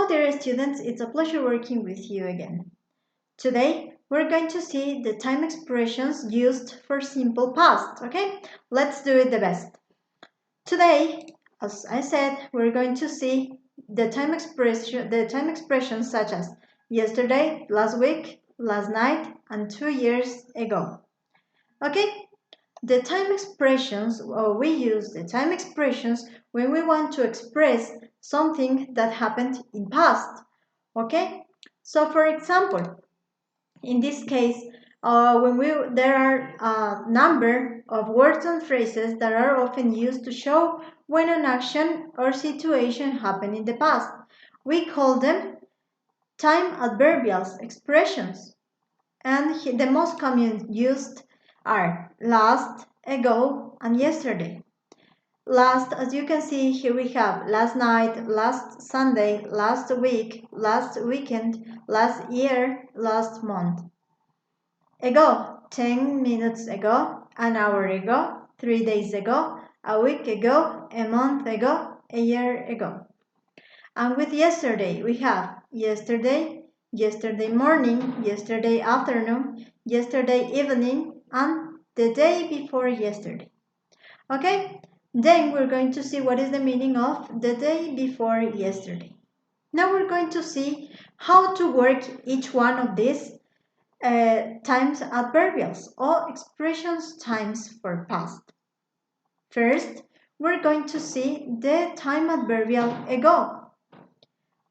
Hello dear students, it's a pleasure working with you again. Today we're going to see the time expressions used for simple past, okay? Let's do it the best. Today, as I said, we're going to see the time expressions such as yesterday, last week, last night, and 2 years ago. Okay? The time expressions, or we use the time expressions when we want to express something that happened in past. Okay? So for example, in this case, there are a number of words and phrases that are often used to show when an action or situation happened in the past. We call them time adverbials expressions. And the most common used are last, ago, and yesterday. Last, as you can see, here we have last night, last Sunday, last week, last weekend, last year, last month. Ago, 10 minutes ago, an hour ago, 3 days ago, a week ago, a month ago, a year ago. And with yesterday, we have yesterday, yesterday morning, yesterday afternoon, yesterday evening, and the day before yesterday. Okay? Then we're going to see what is the meaning of the day before yesterday. Now we're going to see how to work each one of these times adverbials or expressions times for past. First, we're going to see the time adverbial ago.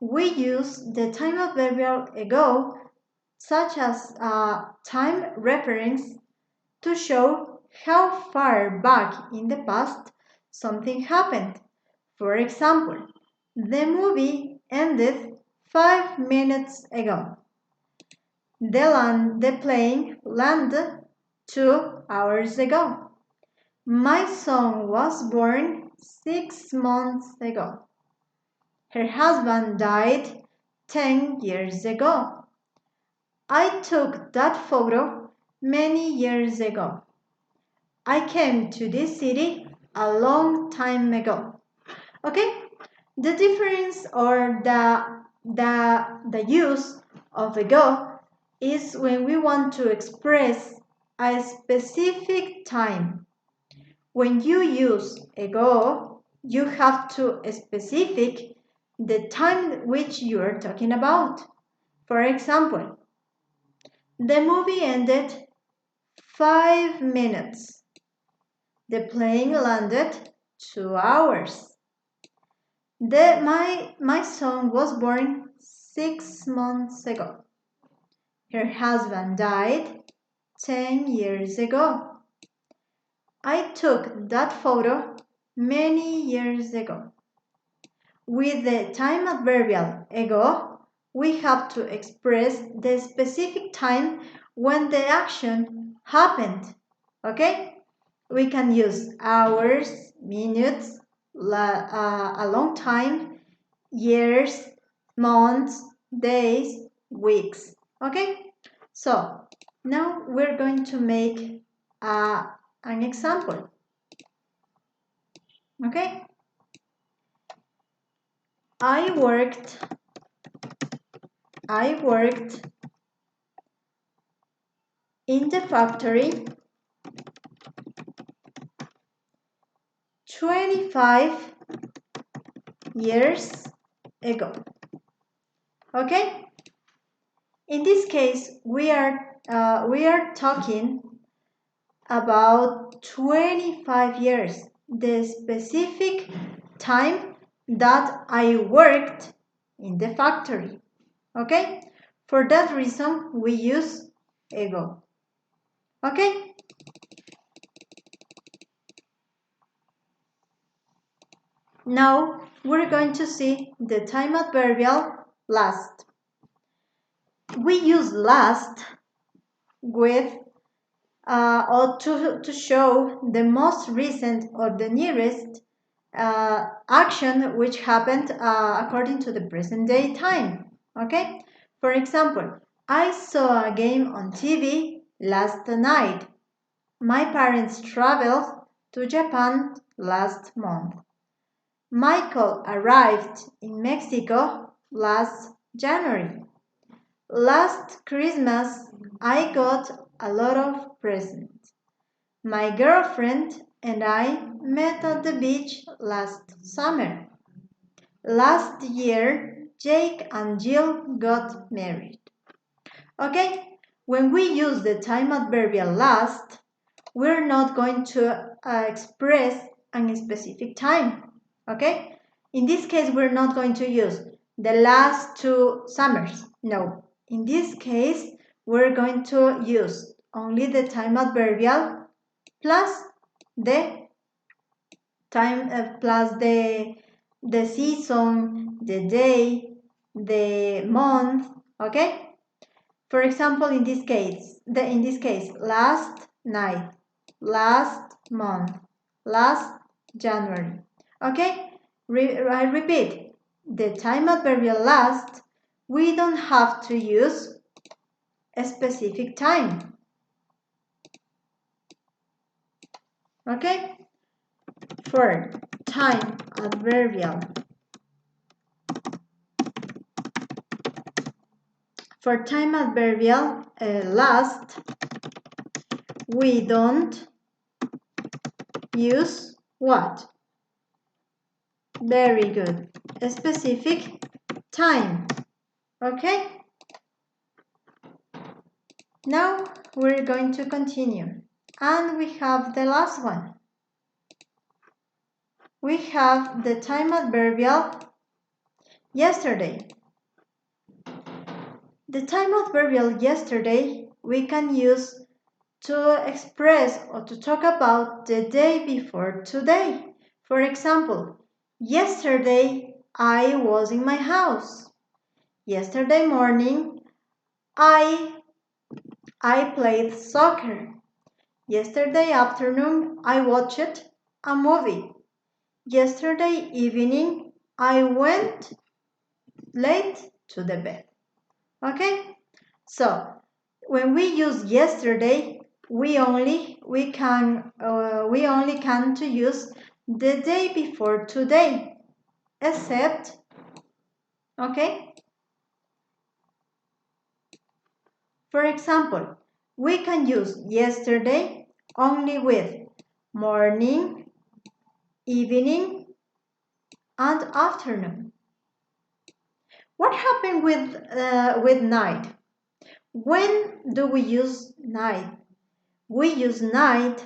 We use the time adverbial ago such as a time reference to show how far back in the past something happened. For example, the movie ended 5 minutes ago. The plane landed 2 hours ago. My son was born 6 months ago. Her husband died 10 years ago. I took that photo many years ago. I came to this city a long time ago. Okay? The difference or the use of ago is when we want to express a specific time. When you use ago, you have to specify the time which you are talking about. For example, the movie ended 5 minutes. The plane landed 2 hours. My son was born 6 months ago. Her husband died 10 years ago. I took that photo many years ago. With the time adverbial ago, we have to express the specific time when the action happened. Okay? We can use hours, minutes, a long time, years, months, days, weeks. Okay? So, now we're going to make an example. Okay? I worked in the factory 25 years ago. Okay? In this case, we are talking about 25 years, the specific time that I worked in the factory. Okay? For that reason, we use ago. Okay? Now, we're going to see the time adverbial last. We use last with or to show the most recent or the nearest action which happened according to the present day time. Okay? For example, I saw a game on TV last night. My parents traveled to Japan last month. Michael arrived in Mexico last January. Last Christmas, I got a lot of presents. My girlfriend and I met at the beach last summer. Last year, Jake and Jill got married. Okay, when we use the time adverbial last, we're not going to express a specific time. Okay, in this case, we're not going to use the last 2 summers. No, in this case, we're going to use only the time adverbial plus the time plus the season, the day, the month. Okay. For example, in this case, last night, last month, last January. Okay. I repeat, the time adverbial last, we don't have to use a specific time. Okay. For time adverbial. For time adverbial last, we don't use what? Very good. A specific time. Okay? Now we're going to continue. And we have the last one. We have the time adverbial yesterday. The time adverbial yesterday we can use to express or to talk about the day before today. For example, yesterday I was in my house. Yesterday morning I played soccer. Yesterday afternoon I watched a movie. Yesterday evening I went late to the bed. Okay? So, when we use yesterday, we only can to use the day before today, except, okay? For example, we can use yesterday only with morning, evening, and afternoon. What happened with night? When do we use night? We use night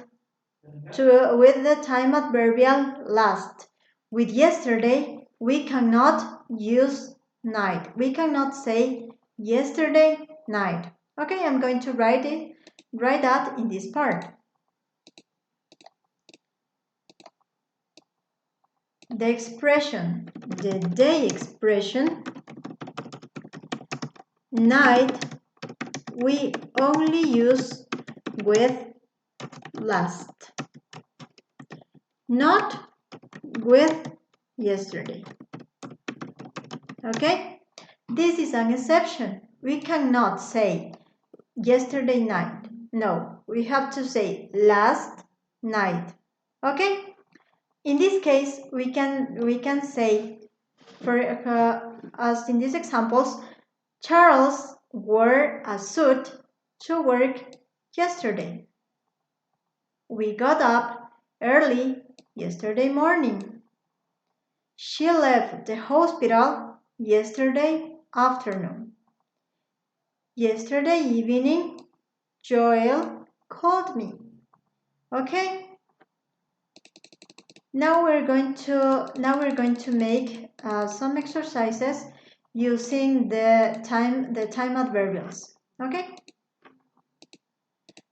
with the time adverbial last. With yesterday, we cannot use night. We cannot say yesterday night. Okay, I'm going to write that in this part. The expression, the day expression, night, we only use with last, not with yesterday. Okay? This is an exception. We cannot say yesterday night. No, we have to say last night. Okay? In this case, we can say, for as in these examples, Charles wore a suit to work yesterday. We got up early yesterday morning. She left the hospital yesterday afternoon. Yesterday evening, Joel called me. Okay? Now we're going to make some exercises using the time adverbials. Okay?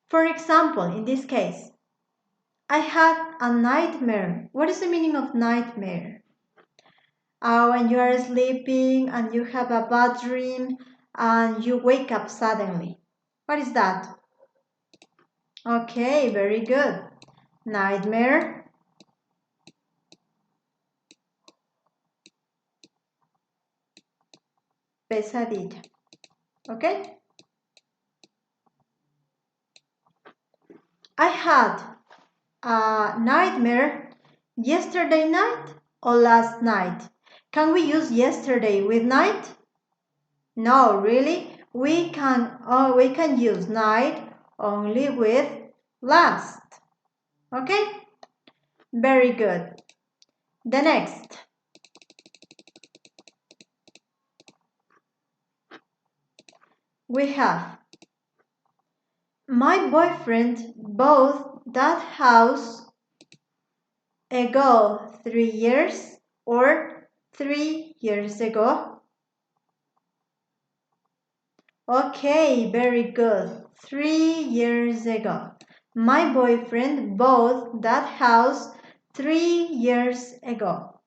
For example, in this case, I had a nightmare. What is the meaning of nightmare? When you are sleeping and you have a bad dream and you wake up suddenly. What is that? Okay, very good. Nightmare. Pesadilla. Okay? I had a nightmare yesterday night or last night. Can we use yesterday with night? No, really? We can use night only with last. Okay? Very good. The next. We have my boyfriend bought that house ago 3 years or 3 years ago. Okay, very good. 3 years ago. My boyfriend bought that house 3 years ago.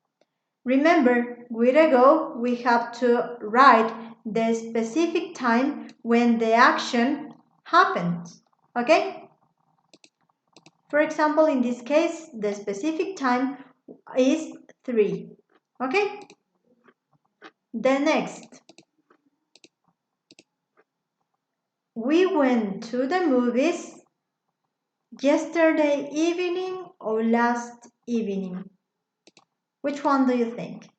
Remember, with ago, we have to write the specific time when the action happened. Okay? For example, in this case, the specific time is 3. Okay? The next. We went to the movies yesterday evening or last evening. Which one do you think?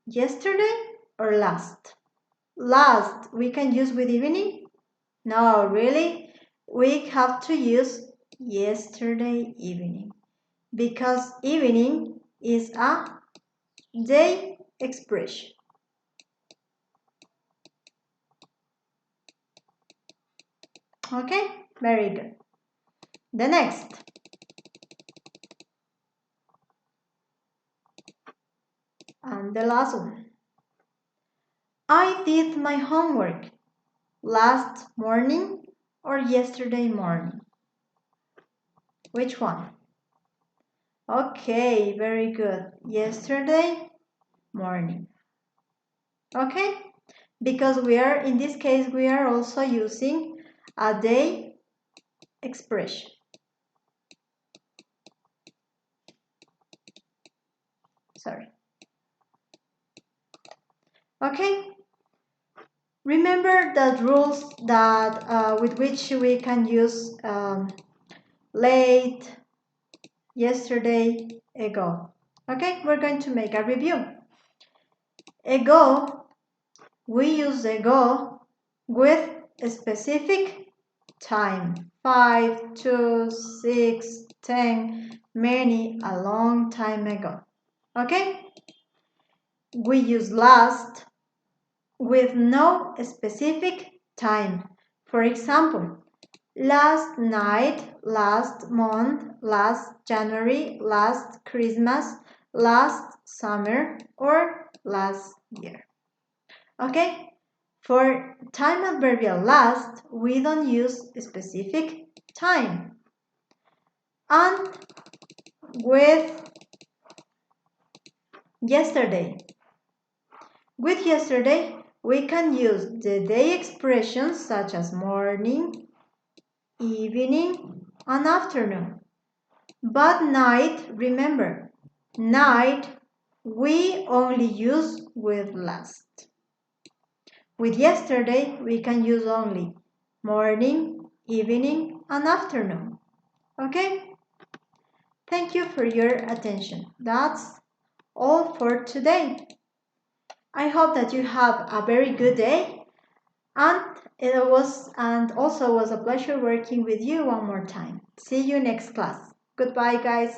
Yesterday or last? Last, we can use with evening? No, really? We have to use yesterday evening because evening is a day expression. Okay, very good. The next. And the last one. I did my homework last morning or yesterday morning. Which one? Okay, very good. Yesterday morning. Okay? Because in this case, we are also using a day expression. Sorry. Okay? Remember the rules that with which we can use late, yesterday, ago. Okay? We're going to make a review. Ago, we use ago with a specific time. 5, 2, 6, 10, many, a long time ago. Okay? We use last with no specific time. For example, last night, last month, last January, last Christmas, last summer, or last year. Okay? For time adverbial last, we don't use a specific time. And with yesterday. With yesterday, we can use the day expressions such as morning, evening, and afternoon. But night, remember, night we only use with last. With yesterday, we can use only morning, evening, and afternoon. Okay? Thank you for your attention. That's all for today. I hope that you have a very good day, and also was a pleasure working with you one more time. See you next class. Goodbye, guys.